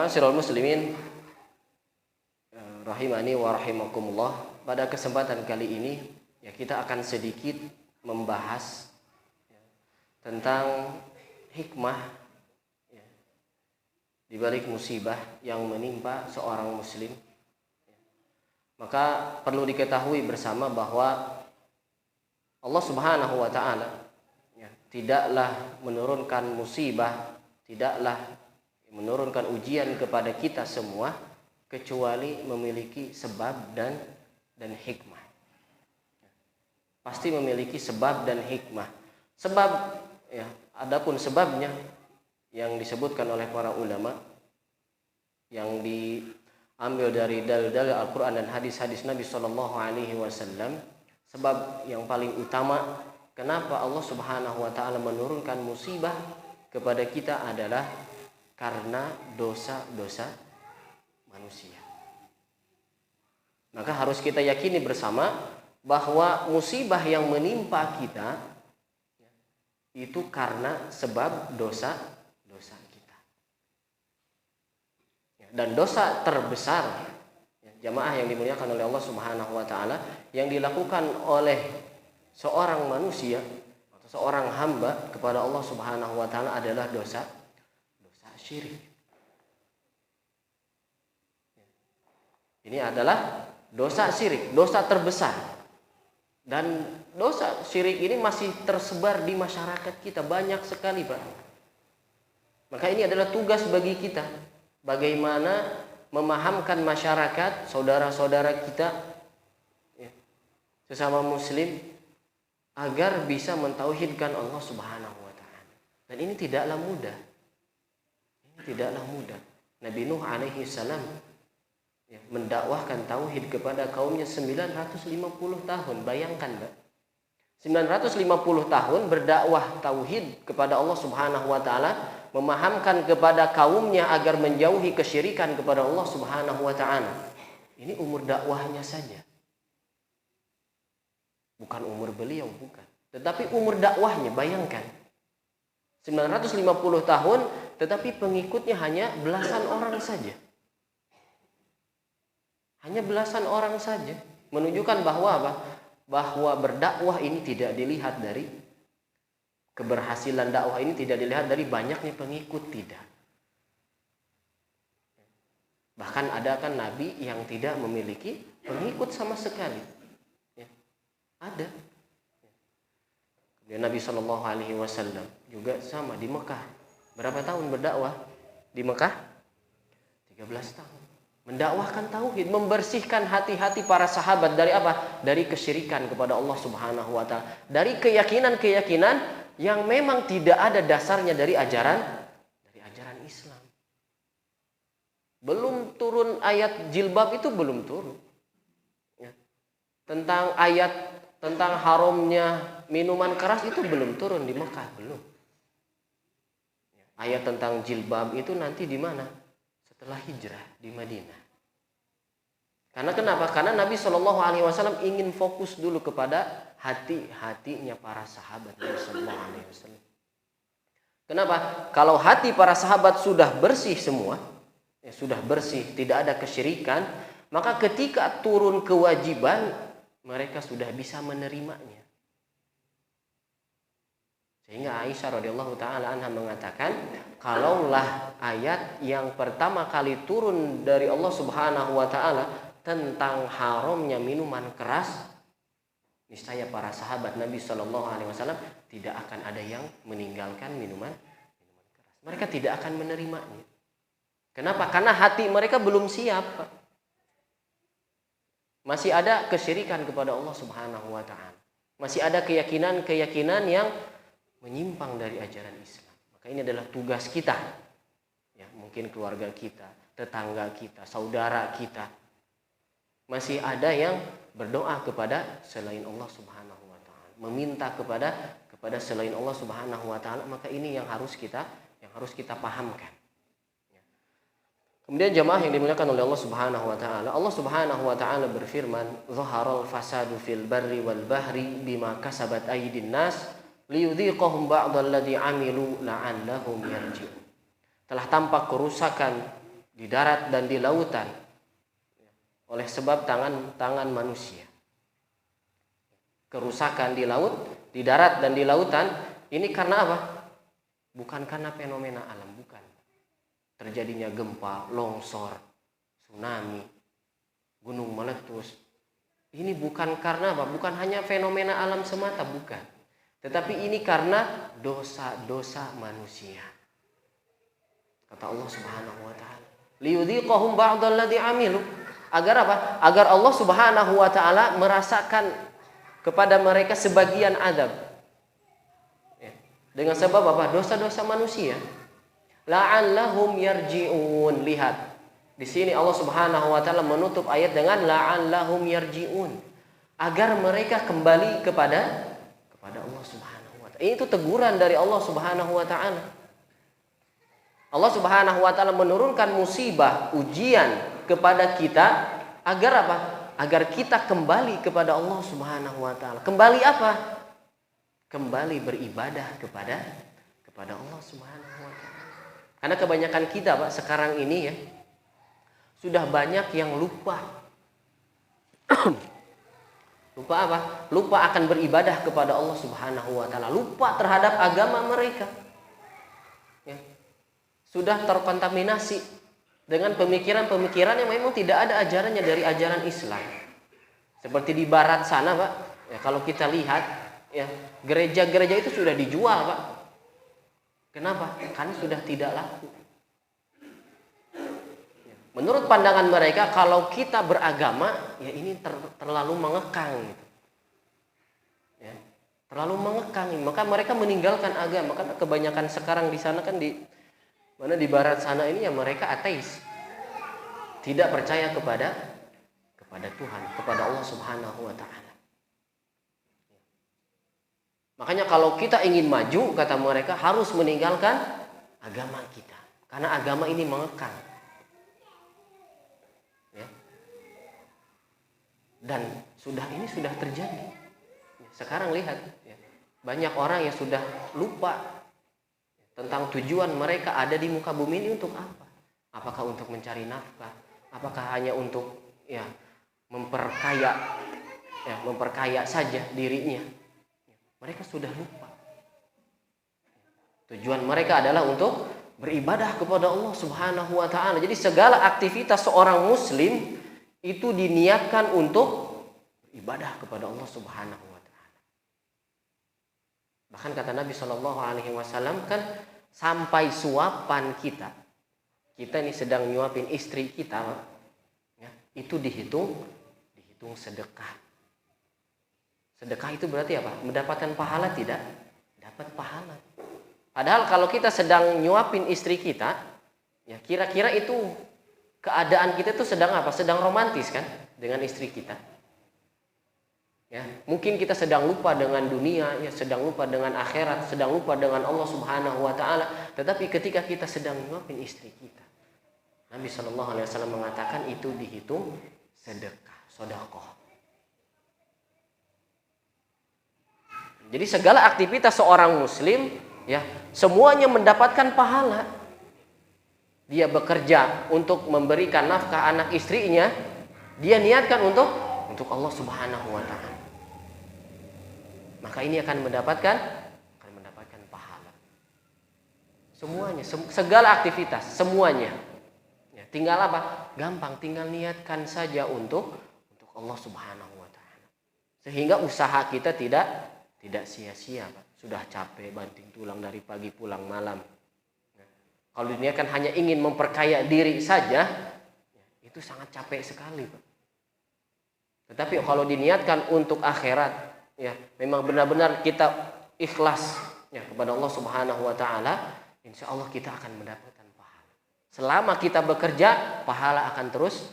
Ma'asyiral muslimin rahimani wa rahimakumullah. Pada kesempatan kali ini ya kita akan sedikit membahas tentang hikmah ya, di balik musibah yang menimpa seorang muslim. Maka perlu diketahui bersama bahwa Allah Subhanahu wa taala ya, tidaklah menurunkan musibah, tidaklah menurunkan ujian kepada kita semua kecuali memiliki sebab dan hikmah. Pasti memiliki sebab dan hikmah. Sebab ya, adapun sebabnya yang disebutkan oleh para ulama yang diambil dari dalil-dalil Al-Qur'an dan hadis-hadis Nabi sallallahu alaihi wasallam, sebab yang paling utama kenapa Allah Subhanahu wa taala menurunkan musibah kepada kita adalah karena dosa-dosa manusia. Maka harus kita yakini bersama bahwa musibah yang menimpa kita itu karena sebab dosa-dosa kita. Dan dosa terbesar jamaah yang dimuliakan oleh Allah Subhanahu wa taala yang dilakukan oleh seorang manusia atau seorang hamba kepada Allah Subhanahu wa taala adalah dosa syirik. Ini adalah dosa syirik, dosa terbesar. Dan dosa syirik ini masih tersebar di masyarakat kita banyak sekali, Pak. Maka ini adalah tugas bagi kita, bagaimana memahamkan masyarakat, saudara-saudara kita ya, sesama muslim agar bisa mentauhidkan Allah Subhanahu wa taala. Dan ini tidaklah mudah. Tidaklah mudah. Nabi Nuh alaihi salam ya, mendakwahkan tauhid kepada kaumnya 950 tahun. Bayangkan, Mbak. 950 tahun berdakwah tauhid kepada Allah Subhanahu wa taala, memahamkan kepada kaumnya agar menjauhi kesyirikan kepada Allah Subhanahu wa taala. Ini umur dakwahnya saja. Bukan umur beliau, bukan. Tetapi umur dakwahnya, bayangkan. 950 tahun, tetapi pengikutnya hanya belasan orang saja. Hanya belasan orang saja. Menunjukkan bahwa apa? Bahwa berdakwah ini tidak dilihat dari keberhasilan dakwah, ini tidak dilihat dari banyaknya pengikut, tidak. Bahkan ada kan nabi yang tidak memiliki pengikut sama sekali. Ya, ada. Dan Nabi Shallallahu Alaihi Wasallam juga sama di Mekah. Berapa tahun berdakwah di Mekah? 13 tahun. Mendakwahkan tauhid, membersihkan hati-hati para sahabat dari apa? Dari kesyirikan kepada Allah Subhanahu wa taala, dari keyakinan-keyakinan yang memang tidak ada dasarnya dari ajaran Islam. Belum turun ayat jilbab, itu belum turun. Ya. Tentang ayat tentang haramnya minuman keras itu belum turun di Mekah, belum. Ayat tentang jilbab itu nanti di mana? Setelah hijrah di Madinah. Karena kenapa? Karena Nabi Shallallahu Alaihi Wasallam ingin fokus dulu kepada hati-hatinya para sahabat Nabi Shallallahu Alaihi Wasallam. Kenapa? Kalau hati para sahabat sudah bersih semua, ya sudah bersih, tidak ada kesyirikan, maka ketika turun kewajiban mereka sudah bisa menerimanya. Sehingga Aisyah radhiyallahu taala anha mengatakan, kalaulah ayat yang pertama kali turun dari Allah Subhanahu wa taala tentang haramnya minuman keras, niscaya para sahabat Nabi sallallahu alaihi wasallam tidak akan ada yang meninggalkan minuman keras. Mereka tidak akan menerimanya. Kenapa? Karena hati mereka belum siap, Pak. Masih ada kesyirikan kepada Allah Subhanahu wa taala. Masih ada keyakinan-keyakinan yang menyimpang dari ajaran Islam. Maka ini adalah tugas kita. Ya, mungkin keluarga kita, tetangga kita, saudara kita. Masih ada yang berdoa kepada selain Allah Subhanahu wa taala, meminta kepada selain Allah Subhanahu wa taala, maka ini yang harus kita pahamkan. Kemudian jamaah yang dimuliakan oleh Allah Subhanahu wa taala, Allah Subhanahu wa taala berfirman, "Zaharal fasadu fil barri wal bahri bima kasabat aydin nas liyudhiqahum ba'dalladzi 'amilu la'allahum yarji'un." Telah tampak kerusakan di darat dan di lautan oleh sebab tangan manusia. Kerusakan di laut, di darat dan di lautan ini karena apa? Bukan karena fenomena alam, bukan. Terjadinya gempa, longsor, tsunami, gunung meletus. Ini bukan karena apa? Bukan hanya fenomena alam semata, bukan. Tetapi ini karena dosa-dosa manusia. Kata Allah Subhanahu wa taala, liyudhiqahum ba'dalladzi 'amilu. Agar apa? Agar Allah Subhanahu wa taala merasakan kepada mereka sebagian azab. Dengan sebab apa? Dosa-dosa manusia. La'allahum yarji'un. Lihat. Di sini Allah Subhanahu wa taala menutup ayat dengan la'allahum yarji'un. Agar mereka kembali kepada Allah Subhanahu wa taala. Itu teguran dari Allah Subhanahu wa taala. Allah Subhanahu wa taala menurunkan musibah, ujian kepada kita agar apa? Agar kita kembali kepada Allah Subhanahu wa taala. Kembali apa? Kembali beribadah kepada Allah Subhanahu wa taala. Karena kebanyakan kita, Pak, sekarang ini ya sudah banyak yang lupa. Lupa apa? Lupa akan beribadah kepada Allah Subhanahu wa taala. Lupa terhadap agama mereka. Ya. Sudah terkontaminasi dengan pemikiran-pemikiran yang memang tidak ada ajarannya dari ajaran Islam. Seperti di barat sana, Pak. Ya, kalau kita lihat, ya, gereja-gereja itu sudah dijual, Pak. Kenapa? Karena sudah tidak laku. Menurut pandangan mereka, kalau kita beragama, ya ini terlalu mengekang, gitu. Ya, terlalu mengekang. Maka mereka meninggalkan agama. Karena kebanyakan sekarang di sana kan di barat sana ini ya mereka ateis, tidak percaya kepada Tuhan, kepada Allah Subhanahu wa taala. Makanya kalau kita ingin maju, kata mereka, harus meninggalkan agama kita, karena agama ini mengekang. Ya. Dan ini sudah terjadi. Sekarang lihat, ya, banyak orang yang sudah lupa tentang tujuan mereka ada di muka bumi ini untuk apa? Apakah untuk mencari nafkah? Apakah hanya untuk memperkaya saja dirinya? Mereka sudah lupa. Tujuan mereka adalah untuk beribadah kepada Allah Subhanahu wa taala. Jadi segala aktivitas seorang muslim itu diniatkan untuk beribadah kepada Allah Subhanahu wa taala. Bahkan kata Nabi Shallallahu alaihi wasallam kan, sampai suapan kita ini sedang nyuapin istri kita, ya, itu dihitung sedekah. Sedekah itu berarti apa? Mendapatkan pahala tidak? Dapat pahala. Padahal kalau kita sedang nyuapin istri kita, ya kira-kira itu keadaan kita itu sedang apa? Sedang romantis kan dengan istri kita. Ya, mungkin kita sedang lupa dengan dunia, ya, sedang lupa dengan akhirat, sedang lupa dengan Allah Subhanahu wa taala. Tetapi ketika kita sedang nyuapin istri kita, Nabi Shallallahu alaihi wasallam mengatakan itu dihitung sedekah, sedekah. Jadi segala aktivitas seorang muslim, ya, semuanya mendapatkan pahala. Dia bekerja untuk memberikan nafkah anak istrinya, dia niatkan untuk Allah Subhanahu wa taala. Maka ini akan mendapatkan pahala. Semuanya, segala aktivitas, semuanya. Ya, tinggal apa? Gampang, tinggal niatkan saja untuk Allah Subhanahu wa taala. Sehingga usaha kita tidak sia-sia, Pak. Sudah capek banting tulang dari pagi pulang malam. Ya, kalau diniatkan hanya ingin memperkaya diri saja, ya, itu sangat capek sekali, Pak. Tetapi kalau diniatkan untuk akhirat, ya, memang benar-benar kita ikhlas, ya, kepada Allah Subhanahu wa taala, insya Allah kita akan mendapatkan pahala. Selama kita bekerja, pahala akan terus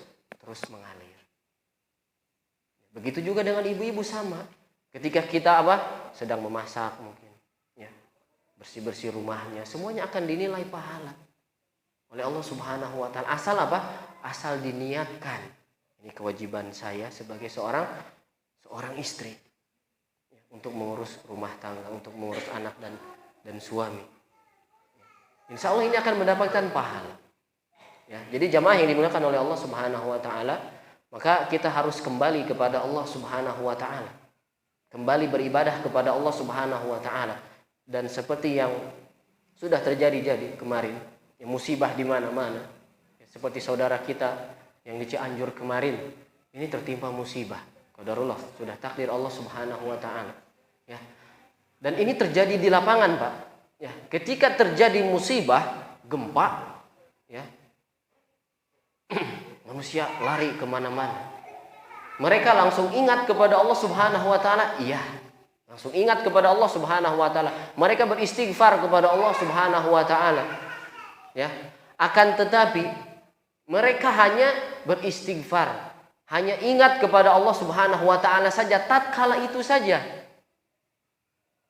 mengalir. Begitu juga dengan ibu-ibu sama. Ketika kita sedang memasak mungkin, ya, bersih-bersih rumahnya, semuanya akan dinilai pahala oleh Allah Subhanahu wa taala. Asal diniatkan. Ini kewajiban saya sebagai seorang istri, untuk mengurus rumah tangga, untuk mengurus anak dan suami. Insya Allah ini akan mendapatkan pahala. Ya, jadi jamaah yang dimuliakan oleh Allah Subhanahu wa taala, maka kita harus kembali kepada Allah Subhanahu wa taala. Kembali beribadah kepada Allah Subhanahu wa taala. Dan seperti yang sudah terjadi kemarin, ya, musibah di mana-mana. Ya, seperti saudara kita yang di Cianjur kemarin, ini tertimpa musibah. Qadarullah, sudah takdir Allah Subhanahu wa taala. Ya. Dan ini terjadi di lapangan, Pak. Ya, ketika terjadi musibah, gempa, ya, manusia lari kemana-mana. Mereka langsung ingat kepada Allah Subhanahu wa taala. Iya, langsung ingat kepada Allah Subhanahu wa taala. Mereka beristighfar kepada Allah Subhanahu wa taala. Ya. Akan tetapi mereka hanya beristighfar, hanya ingat kepada Allah Subhanahu wa taala saja tatkala itu saja.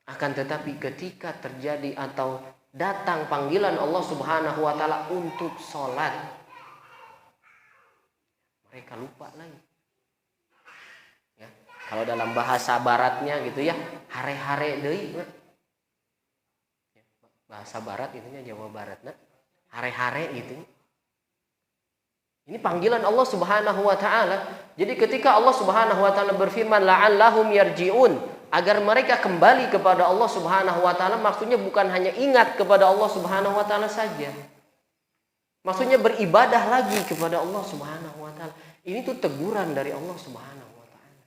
Akan tetapi ketika terjadi atau datang panggilan Allah Subhanahu wa taala untuk sholat, mereka lupa lagi. Ya, kalau dalam bahasa baratnya gitu ya, hare-hare deui. Bahasa barat itunya Jawa Barat, nah. Hare-hare gitu. Ini panggilan Allah Subhanahu wa taala. Jadi ketika Allah Subhanahu wa taala berfirman la'allahum yarji'un, agar mereka kembali kepada Allah Subhanahu wa taala, maksudnya bukan hanya ingat kepada Allah Subhanahu wa taala saja. Maksudnya beribadah lagi kepada Allah Subhanahu wa taala. Ini tuh teguran dari Allah Subhanahu wa taala.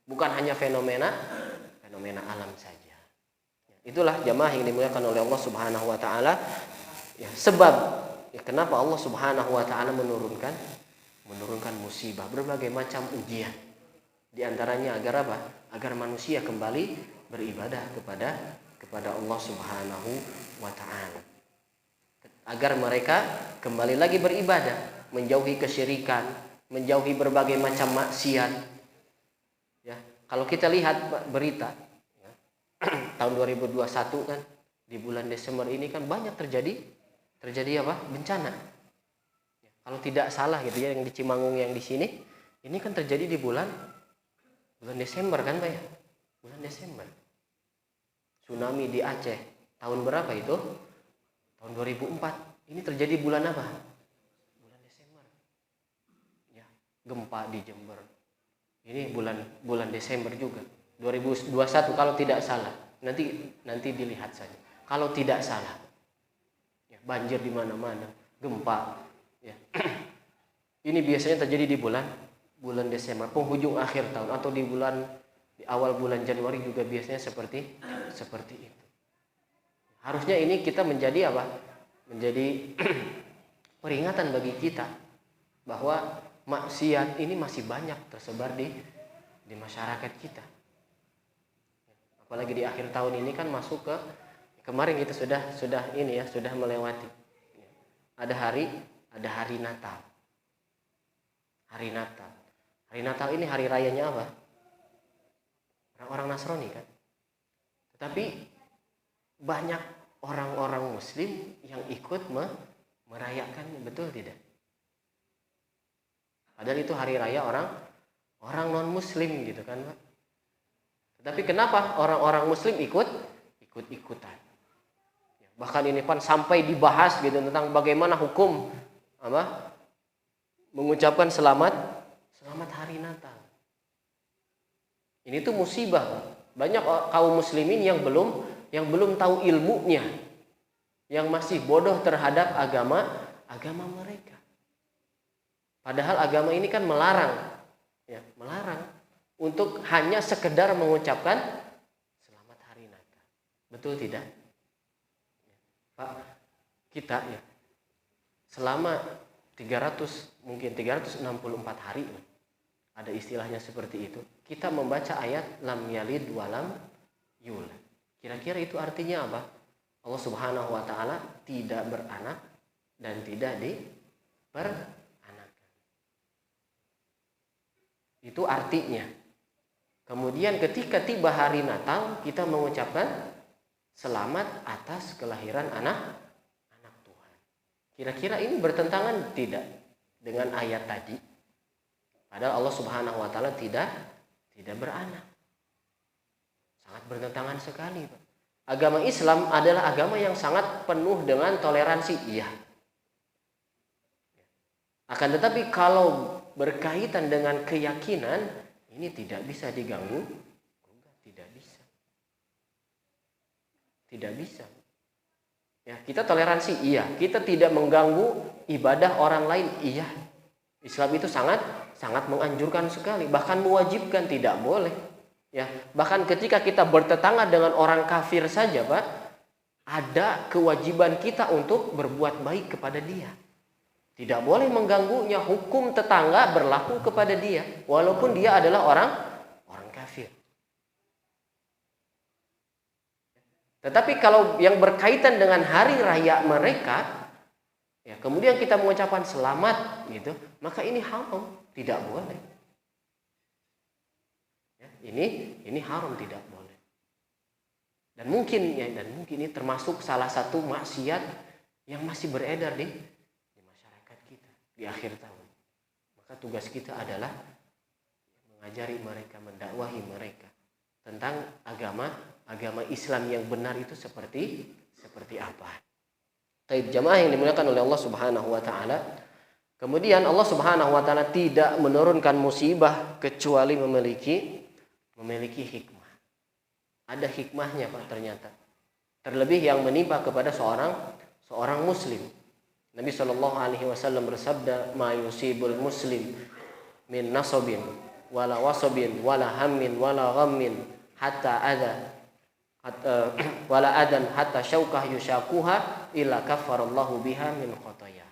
Bukan hanya fenomena alam saja. Itulah jamaah yang dimuliakan oleh Allah Subhanahu wa taala. Ya, sebab ya, kenapa Allah Subhanahu wa taala menurunkan musibah, berbagai macam ujian. Di antaranya agar apa? Agar manusia kembali beribadah kepada Allah Subhanahu wa taala. Agar mereka kembali lagi beribadah, menjauhi kesyirikan, menjauhi berbagai macam maksiat. Ya, kalau kita lihat berita ya, tahun 2021 kan, di bulan Desember ini kan banyak terjadi apa? Bencana. Ya, kalau tidak salah gitu ya, yang di Cimangung yang di sini, ini kan terjadi di bulan Desember kan Pak ya? Bulan Desember. Tsunami di Aceh. Tahun berapa itu? Tahun 2004. Ini terjadi bulan apa? Bulan Desember. Ya, gempa di Jember. Ini bulan Desember juga. 2021 kalau tidak salah. Nanti dilihat saja. Kalau tidak salah. Ya, banjir di mana-mana, gempa. Ya. Ini biasanya terjadi di bulan Desember, penghujung akhir tahun, atau di awal bulan Januari juga biasanya seperti itu. Harusnya ini kita menjadi apa? Menjadi peringatan bagi kita bahwa maksiat ini masih banyak tersebar di masyarakat kita. Apalagi di akhir tahun ini kan masuk ke kemarin kita sudah melewati. Ada hari Natal. Hari Natal ini hari rayanya apa? Orang-orang Nasrani kan. Tetapi banyak orang-orang Muslim yang ikut merayakannya, betul tidak? Padahal itu hari raya orang non-Muslim gitu kan, Pak. Tetapi kenapa orang-orang Muslim ikut-ikutan? Bahkan ini kan sampai dibahas gitu tentang bagaimana hukum apa? Mengucapkan selamat hari Natal. Ini tuh musibah, Pak. Banyak kaum muslimin yang belum tahu ilmunya, yang masih bodoh terhadap agama mereka. Padahal agama ini kan melarang untuk hanya sekedar mengucapkan selamat hari Natal. Betul tidak? Pak, kita ya selama 364 hari, ada istilahnya seperti itu, kita membaca ayat lam yalid walam yulad. Kira-kira itu artinya apa? Allah Subhanahu wa taala tidak beranak dan tidak diperanakan. Itu artinya. Kemudian ketika tiba hari Natal, kita mengucapkan selamat atas kelahiran anak Tuhan. Kira-kira ini bertentangan tidak dengan ayat tadi? Padahal Allah Subhanahu wa taala tidak beranak. Sangat bertentangan sekali, Pak. Agama Islam adalah agama yang sangat penuh dengan toleransi. Iya, Akan tetapi kalau berkaitan dengan keyakinan, ini tidak bisa diganggu, tidak bisa. Tidak bisa. Ya, kita toleransi, iya. Kita tidak mengganggu ibadah orang lain, iya. Islam itu sangat menganjurkan sekali, bahkan mewajibkan, tidak boleh. Ya, bahkan ketika kita bertetangga dengan orang kafir saja, Pak, ada kewajiban kita untuk berbuat baik kepada dia. Tidak boleh mengganggunya. Hukum tetangga berlaku kepada dia walaupun dia adalah orang kafir. Tetapi kalau yang berkaitan dengan hari raya mereka, ya, kemudian kita mengucapkan selamat gitu, maka ini haram, tidak boleh. Ya, ini haram, tidak boleh. Dan mungkin ini termasuk salah satu maksiat yang masih beredar di masyarakat kita di akhir tahun. Maka tugas kita adalah mengajari mereka, mendakwahi mereka tentang agama Islam yang benar itu seperti apa. Taib jamaah yang dimuliakan oleh Allah Subhanahu wa taala. Kemudian Allah Subhanahu wa taala tidak menurunkan musibah kecuali memiliki hikmah. Ada hikmahnya, Pak, ternyata. Terlebih yang menimpa kepada seorang muslim. Nabi sallallahu alaihi wasallam bersabda, "Ma yusibul muslim min nasabin wala wasabin wala hammin wala ghammin hatta wala adan hatta syaukah yushakuha illa kafarallahu biha min khotoya."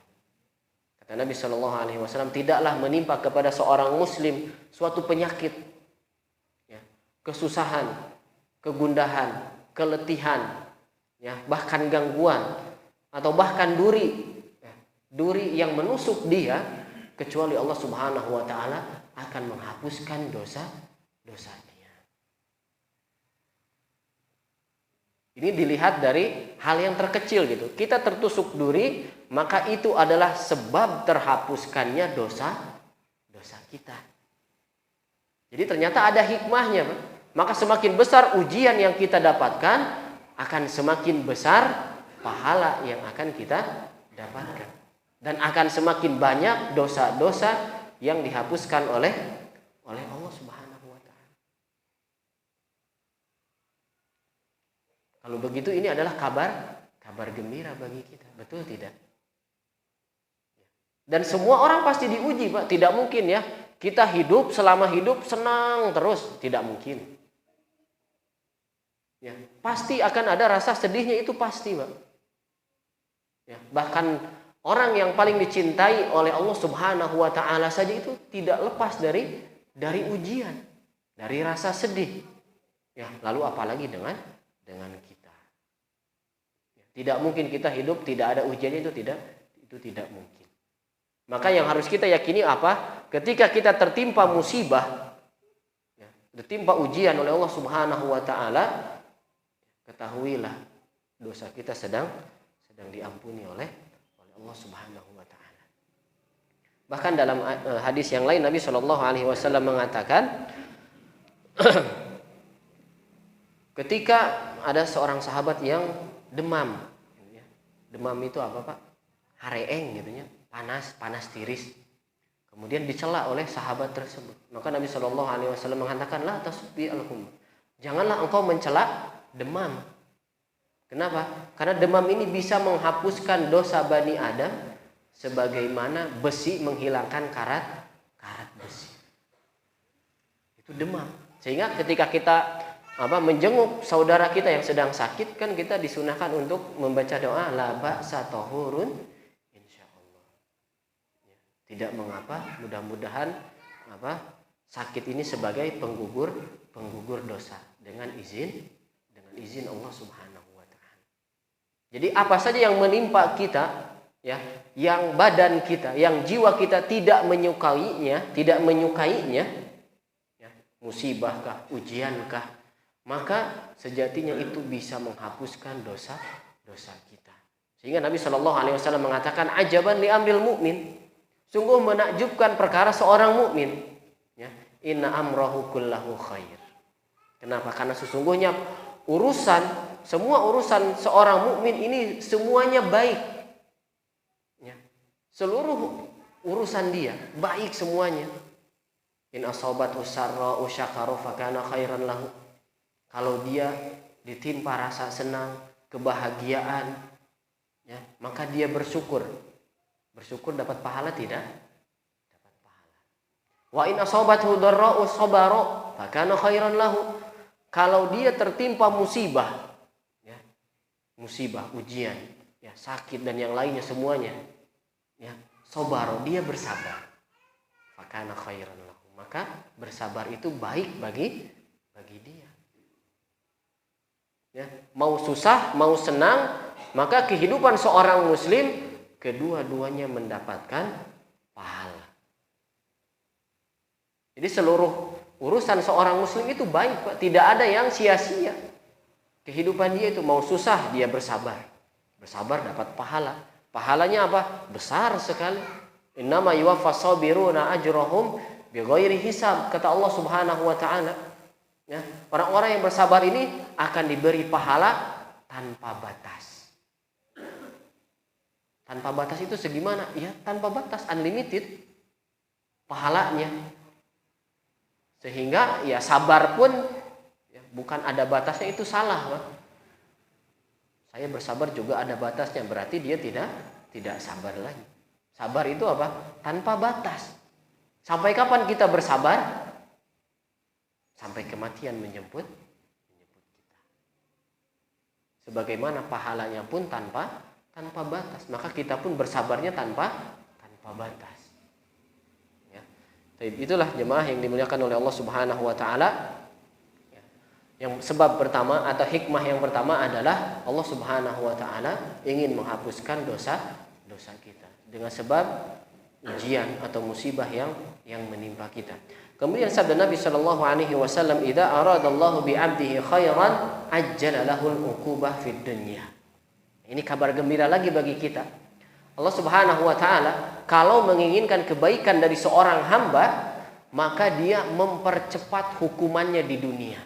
Kata Nabi sallallahu alaihi wasallam, tidaklah menimpa kepada seorang muslim suatu penyakit, ya, kesusahan, kegundahan, keletihan, ya, bahkan gangguan atau bahkan duri yang menusuk dia, kecuali Allah Subhanahu wa taala akan menghapuskan dosa-dosanya. Ini dilihat dari hal yang terkecil gitu. Kita tertusuk duri, maka itu adalah sebab terhapuskannya dosa kita. Jadi ternyata ada hikmahnya, Pak. Maka semakin besar ujian yang kita dapatkan, akan semakin besar pahala yang akan kita dapatkan. Dan akan semakin banyak dosa-dosa yang dihapuskan oleh Allah Subhanahu wa taala. Kalau begitu ini adalah kabar gembira bagi kita, betul tidak? Dan semua orang pasti diuji, Pak. Tidak mungkin ya kita selama hidup senang terus, tidak mungkin. Ya, pasti akan ada rasa sedihnya, itu pasti, Pak. Ya, bahkan orang yang paling dicintai oleh Allah Subhanahu wa taala saja itu tidak lepas dari ujian, dari rasa sedih. Ya, lalu apalagi dengan kita. Ya, tidak mungkin kita hidup tidak ada ujiannya, itu tidak mungkin. Maka yang harus kita yakini apa? Ketika kita tertimpa musibah, ya, tertimpa ujian oleh Allah Subhanahu wa taala, ketahuilah dosa kita sedang diampuni oleh Allah Subhanahu wa taala. Bahkan dalam hadis yang lain Nabi Shallallahu alaihi wasallam mengatakan ketika ada seorang sahabat yang demam. Demam itu apa, Pak? Hareeng gitu ya, panas tiris. Kemudian dicela oleh sahabat tersebut. Maka Nabi Shallallahu alaihi wasallam mengatakan, "La tasubbi al-hum." Janganlah engkau mencela demam. Kenapa? Karena demam ini bisa menghapuskan dosa Bani Adam sebagaimana besi menghilangkan karat besi. Itu demam. Sehingga ketika kita menjenguk saudara kita yang sedang sakit, kan kita disunahkan untuk membaca doa la ba'sa tahurun insyaallah. Ya, tidak mengapa, mudah-mudahan sakit ini sebagai penggugur dosa dengan izin Allah Subhanahu wa taala. Jadi apa saja yang menimpa kita, ya, yang badan kita, yang jiwa kita tidak menyukainya, ya, musibahkah, ujiankah, maka sejatinya itu bisa menghapuskan dosa kita. Sehingga Nabi Shallallahu alaihi wasallam mengatakan, ajaban li amril mu'min. Sungguh menakjubkan perkara seorang mukmin. Ya, inna amrahu kullahu khair. Kenapa? Karena sesungguhnya semua urusan seorang mukmin ini semuanya baik. Ya. Seluruh urusan dia baik semuanya. In asabathu sarra'u syakara fakana khairan lahu. Kalau dia ditimpa rasa senang, kebahagiaan, ya, maka dia bersyukur. Bersyukur dapat pahala tidak? Dapat pahala. Wa in asabathu dharra'u sabara fakana khairan lahu. Kalau dia tertimpa musibah, ya, musibah, ujian, ya, sakit dan yang lainnya semuanya, ya, sabara, dia bersabar. Fakana khairan lahu. Maka bersabar itu baik bagi dia. Ya, mau susah, mau senang, maka kehidupan seorang muslim kedua-duanya mendapatkan pahala. Jadi seluruh urusan seorang muslim itu baik, Pak. Tidak ada yang sia-sia. Kehidupan dia itu mau susah, dia bersabar. Bersabar dapat pahala. Pahalanya apa? Besar sekali. Innama yuwaffas sabiruna ajrahum bighairi hisab, kata Allah Subhanahu wa taala. Ya, orang-orang yang bersabar ini akan diberi pahala tanpa batas. Tanpa batas itu segimana? Ya, tanpa batas, unlimited pahalanya. Sehingga ya sabar pun ya, bukan ada batasnya, itu salah, Pak. Saya bersabar juga ada batasnya, berarti dia tidak sabar lagi. Sabar itu apa? Tanpa batas. Sampai kapan kita bersabar? Sampai kematian menjemput kita. Sebagaimana pahalanya pun tanpa batas, maka kita pun bersabarnya tanpa batas. Ya. Itulah jemaah yang dimuliakan oleh Allah Subhanahu wa taala. Yang sebab pertama atau hikmah yang pertama adalah Allah Subhanahu wa taala ingin menghapuskan dosa kita dengan sebab ujian atau musibah yang menimpa kita. Kemudian sabda Nabi sallallahu alaihi wasallam, "Idza aradallahu bi 'abdihi khairan ajjala lahul 'uqubah fid dunya." Ini kabar gembira lagi bagi kita. Allah Subhanahu wa taala kalau menginginkan kebaikan dari seorang hamba, maka dia mempercepat hukumannya di dunia.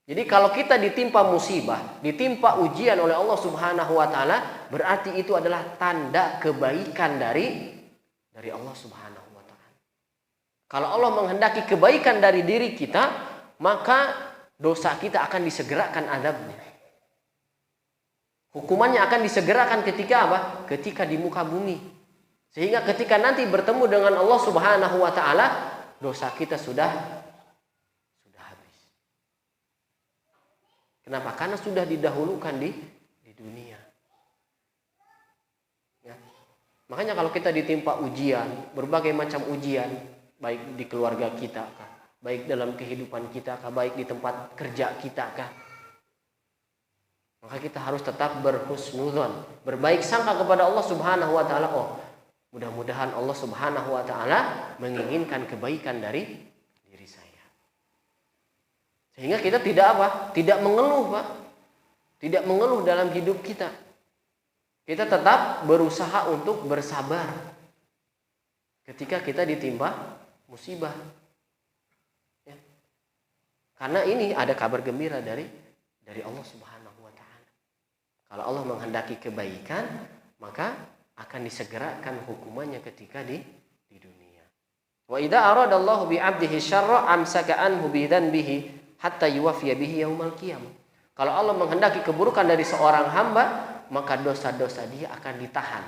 Jadi kalau kita ditimpa musibah, ditimpa ujian oleh Allah Subhanahu wa taala, berarti itu adalah tanda kebaikan dari Allah Subhanahu wa taala. Kalau Allah menghendaki kebaikan dari diri kita, maka dosa kita akan disegerakan azabnya. Hukumannya akan disegerakan ketika apa? Ketika di muka bumi. Sehingga ketika nanti bertemu dengan Allah Subhanahu wa taala, dosa kita sudah habis. Kenapa? Karena sudah didahulukan di dunia. Ya. Makanya kalau kita ditimpa ujian, berbagai macam ujian, baik di keluarga kita kah, baik dalam kehidupan kita kah, baik di tempat kerja kita kah, maka kita harus tetap berhusnudzon, berbaik sangka kepada Allah Subhanahu wa taala. Oh, mudah-mudahan Allah Subhanahu wa taala menginginkan kebaikan dari diri saya. Sehingga kita tidak mengeluh, Pak. Tidak mengeluh dalam hidup kita. Kita tetap berusaha untuk bersabar ketika kita ditimpa musibah. Ya. Karena ini ada kabar gembira dari Allah Subhanahu wa taala. Kalau Allah menghendaki kebaikan, maka akan disegerakan hukumannya ketika di dunia. Wa idza aradallahu bi 'abdihi syarra amsaka anhu bi dzanbihi hatta yuwaffiya bihi yaumal qiyamah. Kalau Allah menghendaki keburukan dari seorang hamba, maka dosa-dosa dia akan ditahan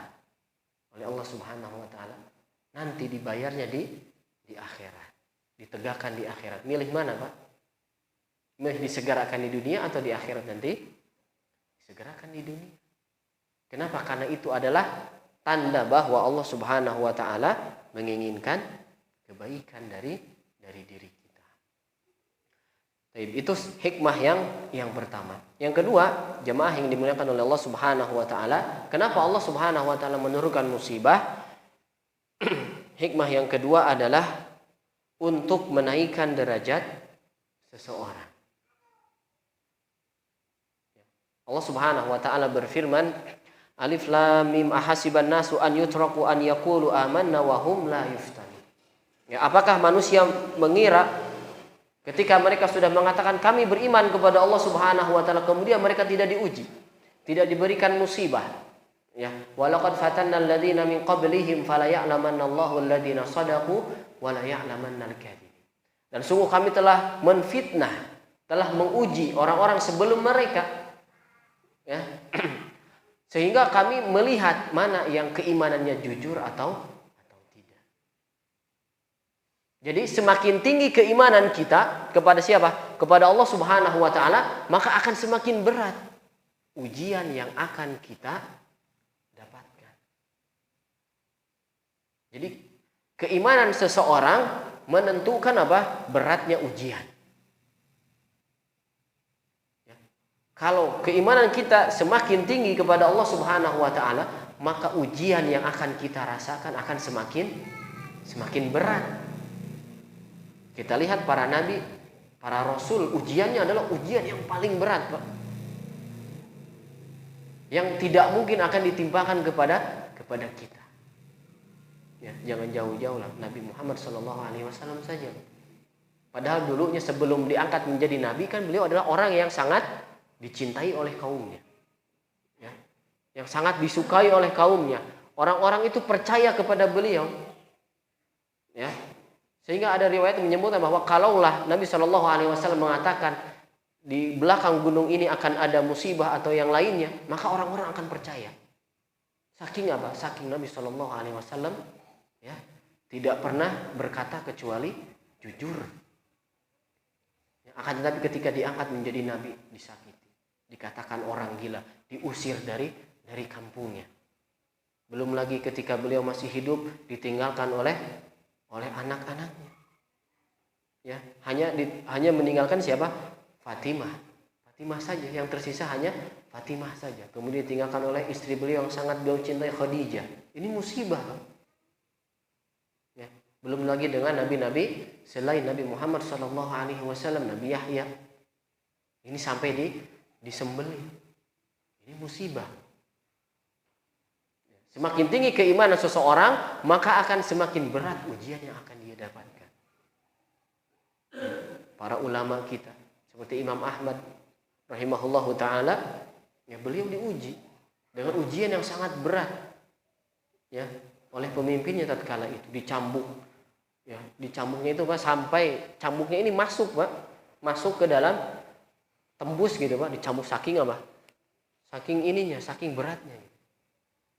oleh Allah Subhanahu wa taala. Nanti dibayarnya di akhirat. Ditegakkan di akhirat. Milih mana, Pak? Milih disegerakan di dunia atau di akhirat nanti? Disegerakan di dunia. Kenapa? Karena itu adalah tanda bahwa Allah Subhanahu wa taala menginginkan kebaikan dari diri kita. Itu hikmah yang pertama. Yang kedua, jemaah yang dimuliakan oleh Allah Subhanahu wa taala, kenapa Allah Subhanahu wa taala menurunkan musibah? Hikmah yang kedua adalah untuk menaikkan derajat seseorang. Allah Subhanahu wa taala berfirman, Alif Lam Mim ahasiban nasu an yutraku an yaqulu amanna wa hum la yuftanun. Ya, apakah manusia mengira ketika mereka sudah mengatakan kami beriman kepada Allah Subhanahu wa taala, kemudian mereka tidak diuji, tidak diberikan musibah, Ya, walaqad fatanna alladziina min qablihim fala ya'lamanna Allahu alladziina shadaqu wa la ya'lamanna al-kadzibin. Dan sungguh kami telah menfitnah, telah menguji orang-orang sebelum mereka. Ya. Sehingga kami melihat mana yang keimanannya jujur atau tidak. Jadi semakin tinggi keimanan kita kepada siapa? Kepada Allah Subhanahu wa taala, maka akan semakin berat ujian yang akan kita dapatkan. Jadi keimanan seseorang menentukan apa? Beratnya ujian. Ya. Kalau keimanan kita semakin tinggi kepada Allah Subhanahu wa taala, maka ujian yang akan kita rasakan akan semakin berat. Kita lihat para nabi, para rasul, ujiannya adalah ujian yang paling berat, Pak. Yang tidak mungkin akan ditimpakan kepada kita. Ya, jangan jauh-jauh lah, Nabi Muhammad SAW saja. Padahal dulunya sebelum diangkat menjadi nabi kan beliau adalah orang yang sangat dicintai oleh kaumnya. Ya, yang sangat disukai oleh kaumnya. Orang-orang itu percaya kepada beliau. Ya. Sehingga ada riwayat yang menyebutkan bahwa kalaulah Nabi SAW mengatakan di belakang gunung ini akan ada musibah atau yang lainnya, maka orang-orang akan percaya. Saking apa? Saking Nabi SAW ya, tidak pernah berkata kecuali jujur. Ya, akan tetapi ketika diangkat menjadi nabi disakiti, dikatakan orang gila, diusir dari kampungnya. Belum lagi ketika beliau masih hidup ditinggalkan oleh anak-anaknya. Ya, hanya meninggalkan siapa? Fatimah saja, yang tersisa hanya Fatimah saja. Kemudian ditinggalkan oleh istri beliau yang sangat beliau cintai, Khadijah. Ini musibah. Ya, belum lagi dengan nabi-nabi selain Nabi Muhammad SAW, Nabi Yahya. Ini sampai disembelih. Ini musibah. Semakin tinggi keimanan seseorang, maka akan semakin berat ujian yang akan dia dapatkan. Para ulama kita seperti Imam Ahmad rahimahullahu taala, ya beliau diuji dengan ujian yang sangat berat, ya, oleh pemimpinnya tatkala itu, dicambuk. Ya, dicambuknya itu Pak, sampai cambuknya ini masuk ke dalam, tembus gitu Pak, dicambuk saking apa? Saking ininya, saking beratnya.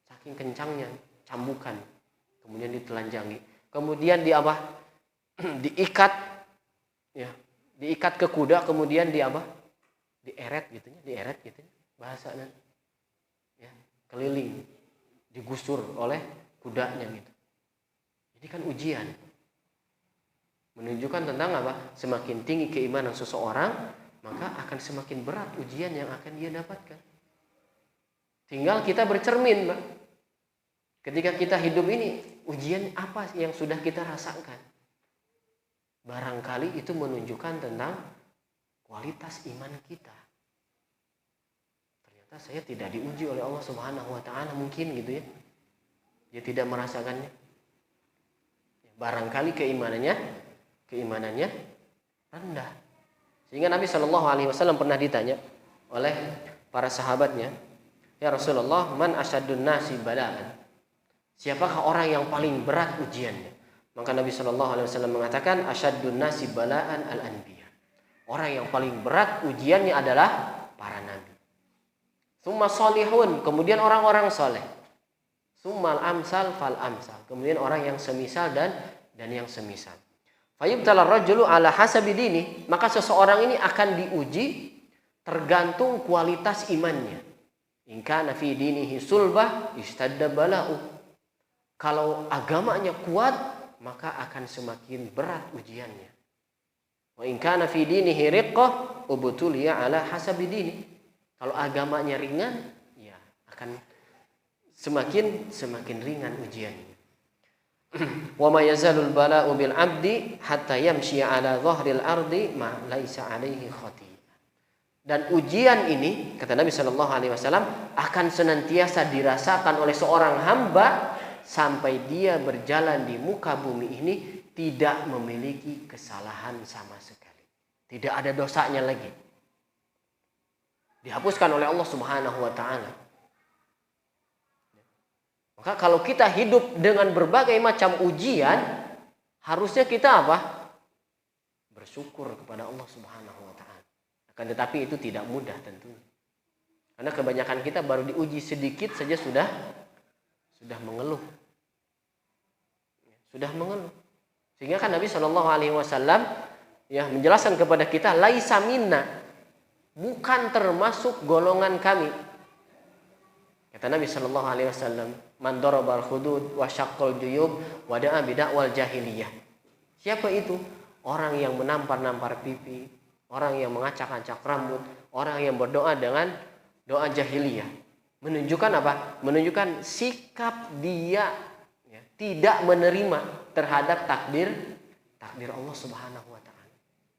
Saking kencangnya cambukan, kemudian ditelanjangi, kemudian diikat, ya, diikat ke kuda, kemudian dieret gitu bahasanya, ya, keliling, digusur oleh kudanya gitu. Jadi kan ujian, menunjukkan tentang apa? Semakin tinggi keimanan seseorang, maka akan semakin berat ujian yang akan dia dapatkan. Tinggal kita bercermin, Pak. Ketika kita hidup ini, ujian apa yang sudah kita rasakan? Barangkali itu menunjukkan tentang kualitas iman kita. Ternyata saya tidak diuji oleh Allah Subhanahu wa taala, mungkin gitu ya. Dia tidak merasakannya. Barangkali keimanannya rendah. Sehingga Nabi SAW pernah ditanya oleh para sahabatnya, "Ya Rasulullah, man asyadun nasi bala'an?" Siapakah orang yang paling berat ujiannya? Maka Nabi SAW mengatakan, asyadun nasi bala'an al-anbiya. Orang yang paling berat ujiannya adalah para nabi. Tsumma sholihun, kemudian orang-orang soleh. Tsummal amsal fal amsal, kemudian orang yang semisal dan yang semisal. Fayubtala rajulu ala hasabi dini, maka seseorang ini akan diuji tergantung kualitas imannya. In kana fi dinihi sulbah istadda bala'u. Kalau agamanya kuat, maka akan semakin berat ujiannya. Wa in kana fi dinihi riqqah ubtuliya ala hasabi dini. Kalau agamanya ringan, ya akan semakin ringan ujiannya. Wa ma yazalul bala'u bil 'abdi hatta yamshi ala dhahril ardi ma laisa 'alaihi khati'. Dan ujian ini, kata Nabi SAW, akan senantiasa dirasakan oleh seorang hamba sampai dia berjalan di muka bumi ini tidak memiliki kesalahan sama sekali. Tidak ada dosanya lagi. Dihapuskan oleh Allah Subhanahu wa taala. Maka kalau kita hidup dengan berbagai macam ujian, harusnya kita apa? Bersyukur kepada Allah Subhanahu wa taala. Akan tetapi itu tidak mudah tentunya. Karena kebanyakan kita baru diuji sedikit saja sudah mengeluh. Sudah mengeluh. Sehingga kan Nabi Shallallahu alaihi wasallam ya menjelaskan kepada kita, laisa minna, bukan termasuk golongan kami. Kata Nabi Shallallahu alaihi wasallam, man darabal hudud wa syaqqal juyub wa da'a bid'awal jahiliyah. Siapa itu? Orang yang menampar-nampar pipi, orang yang mengacak-acak rambut, orang yang berdoa dengan doa jahiliyah. Menunjukkan apa? Menunjukkan sikap dia ya, tidak menerima terhadap takdir Allah Subhanahu wa taala.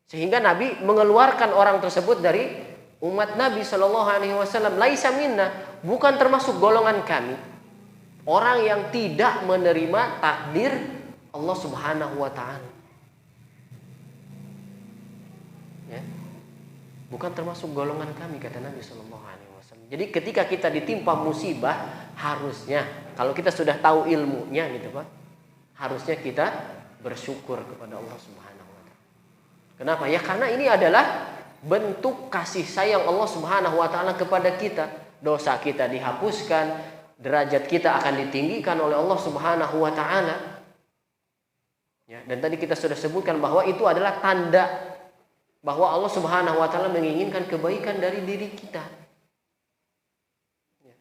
Sehingga Nabi mengeluarkan orang tersebut dari umat Nabi Shallallahu alaihi wasallam, laisa minna, bukan termasuk golongan kami. Orang yang tidak menerima takdir Allah Subhanahu wa taala. Ya. Bukan termasuk golongan kami, kata Nabi Shallallahu alaihi wasallam. Jadi ketika kita ditimpa musibah, harusnya kalau kita sudah tahu ilmunya gitu Pak, harusnya kita bersyukur kepada Allah Subhanahu wa taala. Kenapa? Ya karena ini adalah bentuk kasih sayang Allah Subhanahu wa taala kepada kita. Dosa kita dihapuskan, derajat kita akan ditinggikan oleh Allah Subhanahu wa taala. Ya, dan tadi kita sudah sebutkan bahwa itu adalah tanda bahwa Allah Subhanahu wa taala menginginkan kebaikan dari diri kita. Ya.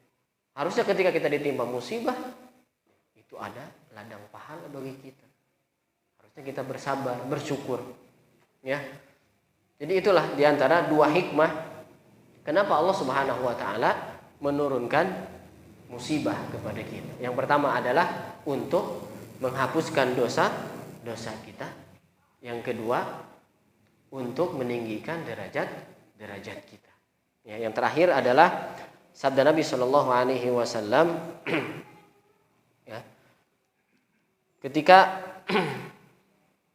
Harusnya ketika kita ditimpa musibah, itu ada ladang pahala bagi kita. Harusnya kita bersabar, bersyukur. Ya. Jadi itulah diantara dua hikmah kenapa Allah Subhanahu wa taala menurunkan musibah kepada kita. Yang pertama adalah untuk menghapuskan dosa kita. Yang kedua, untuk meninggikan derajat kita. Ya, yang terakhir adalah sabda Nabi Shallallahu alaihi wasallam ya, ketika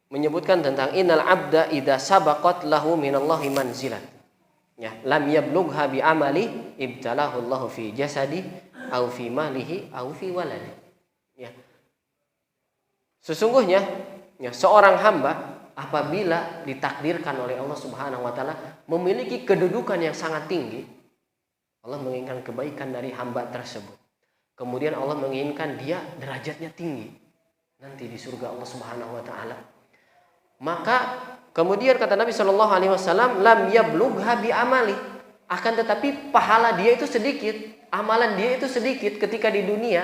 menyebutkan tentang innal abda idza sabaqat lahu minallahi manzilat. Ya, lam yablugha bi amali ibtalahu Allahu fi jasadi au fi malihi au fi waladi. Ya. Sesungguhnya ya, seorang hamba apabila ditakdirkan oleh Allah Subhanahu wa taala memiliki kedudukan yang sangat tinggi, Allah menginginkan kebaikan dari hamba tersebut. Kemudian Allah menginginkan dia derajatnya tinggi nanti di surga Allah Subhanahu wa taala. Maka kemudian kata Nabi Shallallahu alaihi wasallam, lam yablugha bi amali, akan tetapi pahala dia itu sedikit, amalan dia itu sedikit ketika di dunia.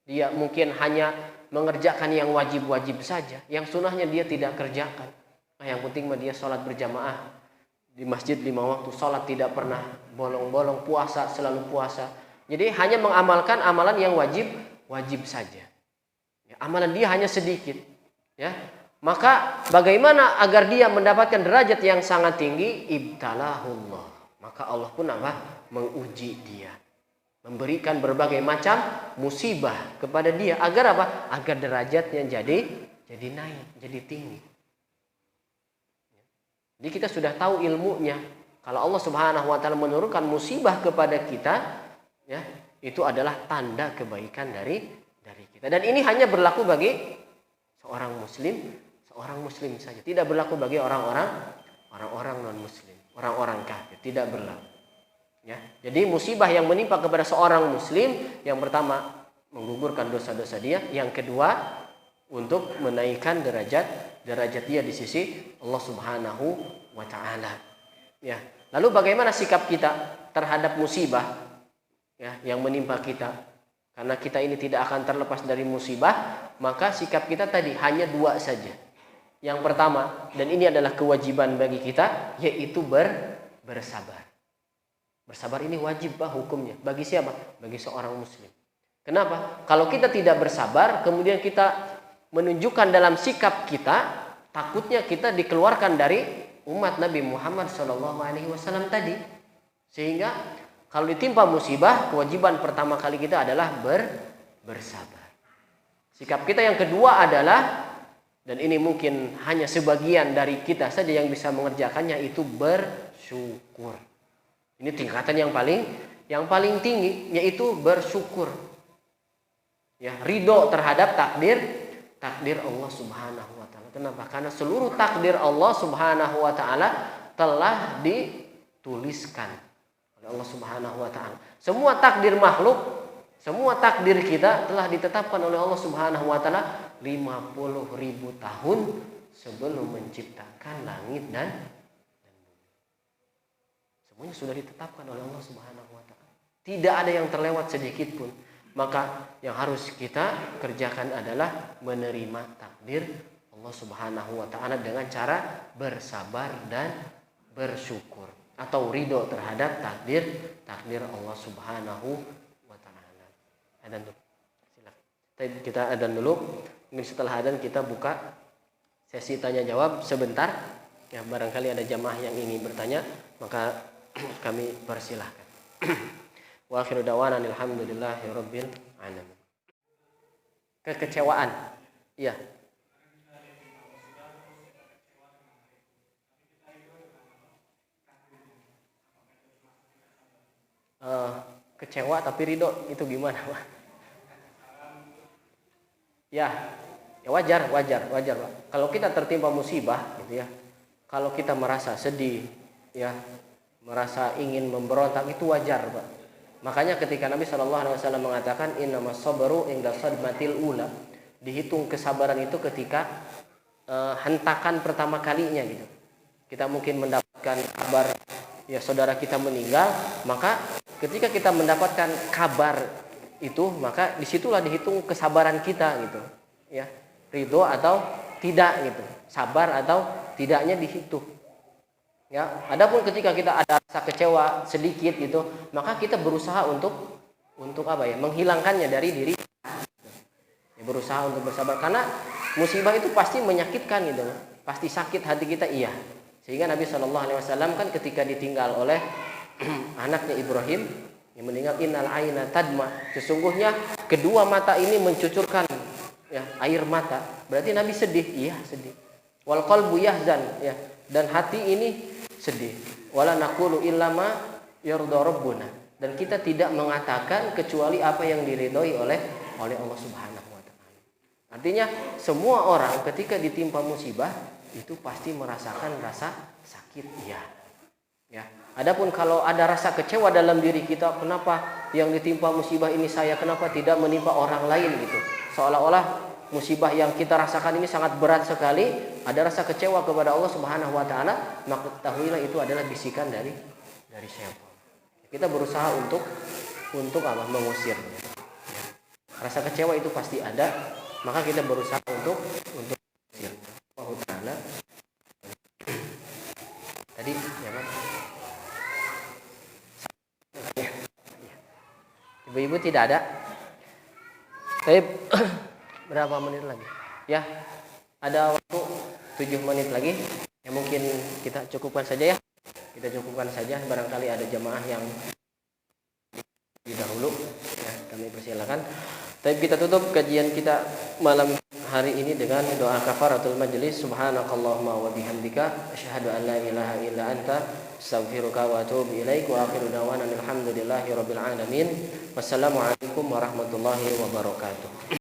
Dia mungkin hanya mengerjakan yang wajib-wajib saja, yang sunnahnya dia tidak kerjakan. Nah, yang penting mah dia sholat berjamaah di masjid 5 waktu, sholat tidak pernah bolong-bolong, puasa selalu puasa. Jadi hanya mengamalkan amalan yang wajib saja. Ya, amalan dia hanya sedikit. Ya, maka bagaimana agar dia mendapatkan derajat yang sangat tinggi? Ibtalahullah. Maka Allah pun apa? Menguji dia. Memberikan berbagai macam musibah kepada dia agar apa? Agar derajatnya jadi naik, jadi tinggi. Jadi kita sudah tahu ilmunya. Kalau Allah Subhanahu wa taala menurunkan musibah kepada kita, ya, itu adalah tanda kebaikan dari kita. Dan ini hanya berlaku bagi seorang muslim saja. Tidak berlaku bagi orang-orang non muslim, orang-orang kafir, tidak berlaku. Ya, jadi musibah yang menimpa kepada seorang muslim, yang pertama menggugurkan dosa-dosa dia, yang kedua untuk menaikkan derajat dia di sisi Allah Subhanahu wa taala. Ya. Lalu bagaimana sikap kita terhadap musibah ya yang menimpa kita? Karena kita ini tidak akan terlepas dari musibah, maka sikap kita tadi hanya dua saja. Yang pertama, dan ini adalah kewajiban bagi kita, yaitu bersabar. Bersabar ini wajib Pak hukumnya. Bagi siapa? Bagi seorang muslim. Kenapa? Kalau kita tidak bersabar, kemudian kita menunjukkan dalam sikap kita, takutnya kita dikeluarkan dari umat Nabi Muhammad SAW tadi. Sehingga kalau ditimpa musibah, kewajiban pertama kali kita adalah bersabar. Sikap kita yang kedua adalah, dan ini mungkin hanya sebagian dari kita saja yang bisa mengerjakannya, itu bersyukur. Ini tingkatan yang paling tinggi, yaitu bersyukur. Ya, ridho terhadap takdir Allah Subhanahu wa taala. Kenapa? Karena seluruh takdir Allah Subhanahu wa taala telah dituliskan oleh Allah Subhanahu wa taala. Semua takdir makhluk, semua takdir kita telah ditetapkan oleh Allah Subhanahu wa taala 50.000 tahun sebelum menciptakan langit dan bumi. Semuanya sudah ditetapkan oleh Allah Subhanahu wa taala. Tidak ada yang terlewat sedikit pun. Maka yang harus kita kerjakan adalah menerima takdir Allah Subhanahu wa taala dengan cara bersabar dan bersyukur atau ridho terhadap takdir Allah Subhanahu wa taala. Adzan dulu. Silakan. Kita adzan dulu. Mungkin setelah adzan kita buka sesi tanya jawab sebentar. Ya, barangkali ada jamaah yang ingin bertanya, maka kami persilahkan. Wa akhiru da'wana alhamdulillahi rabbil alamin. Kekecewaan. Iya. Kecewa tapi ridho itu gimana, Pak? Ya wajar, Pak. Kalau kita tertimpa musibah gitu ya. Kalau kita merasa sedih, ya, merasa ingin memberontak itu wajar, Pak. Makanya ketika Nabi SAW mengatakan innamas sabru inda sadmatil ula, dihitung kesabaran itu ketika hentakan pertama kalinya gitu. Kita mungkin mendapatkan kabar ya saudara kita meninggal, maka ketika kita mendapatkan kabar itu, maka disitulah dihitung kesabaran kita gitu. Ya, ridho atau tidak gitu, sabar atau tidaknya dihitung. Ya, adapun ketika kita ada rasa kecewa sedikit gitu, maka kita berusaha untuk apa ya? Menghilangkannya dari diri. Ya, berusaha untuk bersabar karena musibah itu pasti menyakitkan gitu. Pasti sakit hati kita, iya. Sehingga Nabi SAW kan ketika ditinggal oleh anaknya Ibrahim yang meninggal, innal aina tadma, sesungguhnya kedua mata ini mencucurkan ya air mata. Berarti Nabi sedih, iya sedih. Wal qalbu yahzan, ya, dan hati ini sedih. Wala naqulu illa ma yarda rabbuna, dan kita tidak mengatakan kecuali apa yang diridhoi oleh Allah Subhanahu wa taala. Artinya semua orang ketika ditimpa musibah itu pasti merasakan rasa sakit, iya. Ya. Adapun kalau ada rasa kecewa dalam diri kita, kenapa yang ditimpa musibah ini saya, kenapa tidak menimpa orang lain gitu. Seolah-olah musibah yang kita rasakan ini sangat berat sekali, ada rasa kecewa kepada Allah Subhanahu wa taala, maka ketahuilah itu adalah bisikan dari syaitan. Kita berusaha untuk apa? Mengusir. Ya. Rasa kecewa itu pasti ada, maka kita berusaha untuk mengusir. Allah taala. Tadi ya kan? Ibu-ibu tidak ada. Tapi berapa menit lagi? Ya, ada waktu 7 menit lagi. Ya mungkin kita cukupkan saja ya. Kita cukupkan saja. Barangkali ada jamaah yang dahulu. Ya, kami persilakan. Tapi kita tutup kajian kita malam hari ini dengan doa kafaratul majlis. Subhanakallahumma wa bihamdika asyhadu an la ilaha illa anta astaghfiruka wa atubu ilaik. Wa akhiru da'wana alhamdulillahi rabbil alamin. Wassalamualaikum warahmatullahi wabarakatuh.